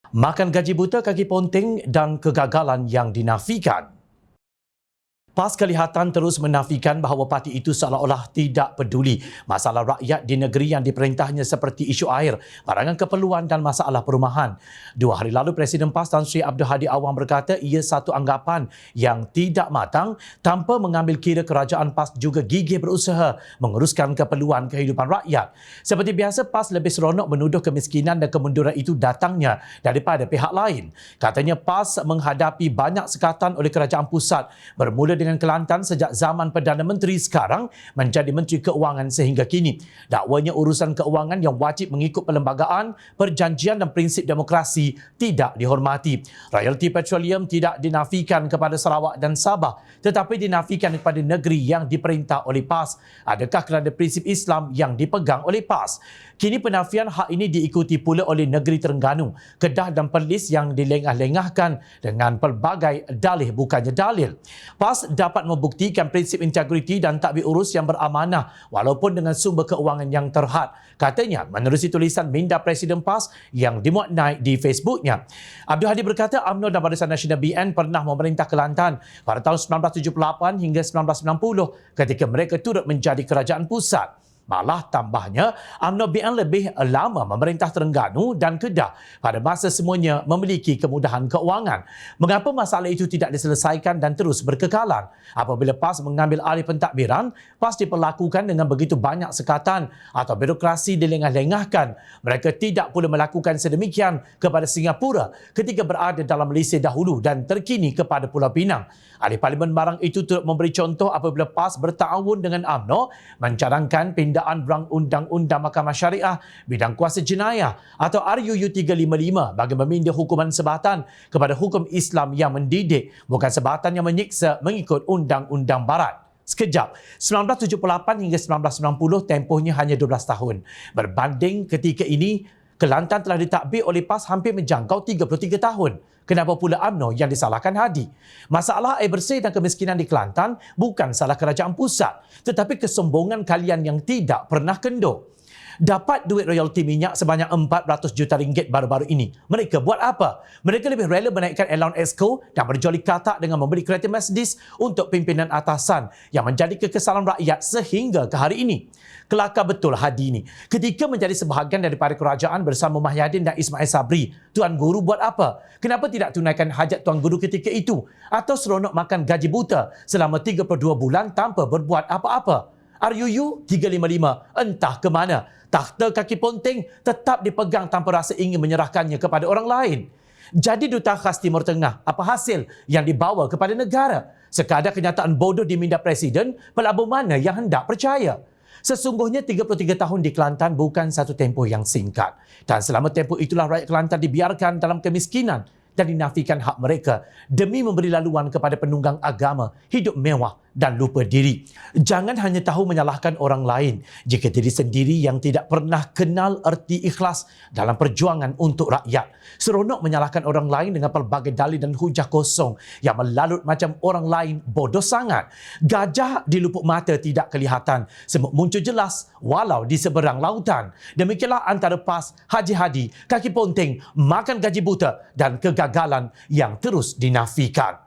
Makan gaji buta, kaki ponteng dan kegagalan yang dinafikan. PAS Kelihatan terus menafikan bahawa parti itu seolah-olah tidak peduli masalah rakyat di negeri yang diperintahnya seperti isu air, barangan keperluan dan masalah perumahan. 2 hari lalu, Presiden PAS Tan Sri Abdul Hadi Awang berkata ia satu anggapan yang tidak matang tanpa mengambil kira kerajaan PAS juga gigih berusaha menguruskan keperluan kehidupan rakyat. Seperti biasa, PAS lebih seronok menuduh kemiskinan dan kemunduran itu datangnya daripada pihak lain. Katanya PAS menghadapi banyak sekatan oleh kerajaan pusat bermula dengan Kelantan sejak zaman Perdana Menteri sekarang menjadi Menteri Keuangan sehingga kini. Dakwanya urusan keuangan yang wajib mengikut perlembagaan, perjanjian dan prinsip demokrasi tidak dihormati. Royalti petroleum tidak dinafikan kepada Sarawak dan Sabah tetapi dinafikan kepada negeri yang diperintah oleh PAS. Adakah kerana prinsip Islam yang dipegang oleh PAS? Kini penafian hak ini diikuti pula oleh negeri Terengganu, Kedah dan Perlis yang dilengah-lengahkan dengan pelbagai dalih bukannya dalil. PAS dapat membuktikan prinsip integriti dan tadbir urus yang beramanah walaupun dengan sumber keuangan yang terhad. Katanya menerusi tulisan minda Presiden PAS yang dimuat naik di Facebooknya. Abdul Hadi berkata UMNO dan Barisan Nasional BN pernah memerintah Kelantan pada tahun 1978 hingga 1990 ketika mereka turut menjadi kerajaan pusat. Malah tambahnya, UMNO BN lebih lama memerintah Terengganu dan Kedah pada masa semuanya memiliki kemudahan keuangan. Mengapa masalah itu tidak diselesaikan dan terus berkekalan? Apabila PAS mengambil alih pentadbiran, PAS diperlakukan dengan begitu banyak sekatan atau birokrasi dilengah-lengahkan. Mereka tidak pula melakukan sedemikian kepada Singapura ketika berada dalam Malaysia dahulu dan terkini kepada Pulau Pinang. Ahli Parlimen Marang itu turut memberi contoh apabila PAS bertahun dengan UMNO mencadangkan pindaan Rang Undang-Undang Mahkamah Syariah bidang kuasa jenayah atau RUU 355 bagi memindah hukuman sebatan kepada hukum Islam yang mendidik, bukan sebatan yang menyiksa mengikut Undang-Undang Barat. Sekejap, 1978 hingga 1990 tempohnya hanya 12 tahun. Berbanding ketika ini, Kelantan telah ditadbir oleh PAS hampir menjangkau 33 tahun. Kenapa pula UMNO yang disalahkan Hadi? Masalah air bersih dan kemiskinan di Kelantan bukan salah kerajaan pusat, tetapi kesombongan kalian yang tidak pernah kendur. Dapat duit royalti minyak sebanyak 400 juta ringgit baru-baru ini. Mereka buat apa? Mereka lebih rela menaikkan allowance exco dan berjoli katak dengan membeli kereta Mercedes untuk pimpinan atasan yang menjadi kekesalan rakyat sehingga ke hari ini. Kelakar betul Hadi ini. Ketika menjadi sebahagian daripada kerajaan bersama Mahyadin dan Ismail Sabri, Tuan Guru buat apa? Kenapa tidak tunaikan hajat Tuan Guru ketika itu? Atau seronok makan gaji buta selama 32 bulan tanpa berbuat apa-apa? RUU 355 entah ke mana. Takhta kaki ponteng tetap dipegang tanpa rasa ingin menyerahkannya kepada orang lain. Jadi Duta Khas Timur Tengah, apa hasil yang dibawa kepada negara? Sekadar kenyataan bodoh di minda Presiden, pelabur mana yang hendak percaya? Sesungguhnya 33 tahun di Kelantan bukan satu tempoh yang singkat. Dan selama tempoh itulah rakyat Kelantan dibiarkan dalam kemiskinan dan dinafikan hak mereka demi memberi laluan kepada penunggang agama, hidup mewah dan lupa diri. Jangan hanya tahu menyalahkan orang lain jika diri sendiri yang tidak pernah kenal erti ikhlas dalam perjuangan untuk rakyat. Seronok menyalahkan orang lain dengan pelbagai dalil dan hujah kosong yang melalut macam orang lain bodoh sangat. Gajah di lupuk mata tidak kelihatan, semut muncul jelas walau di seberang lautan. Demikianlah antara PAS, Haji Hadi, kaki ponteng, makan gaji buta dan kegagalan yang terus dinafikan.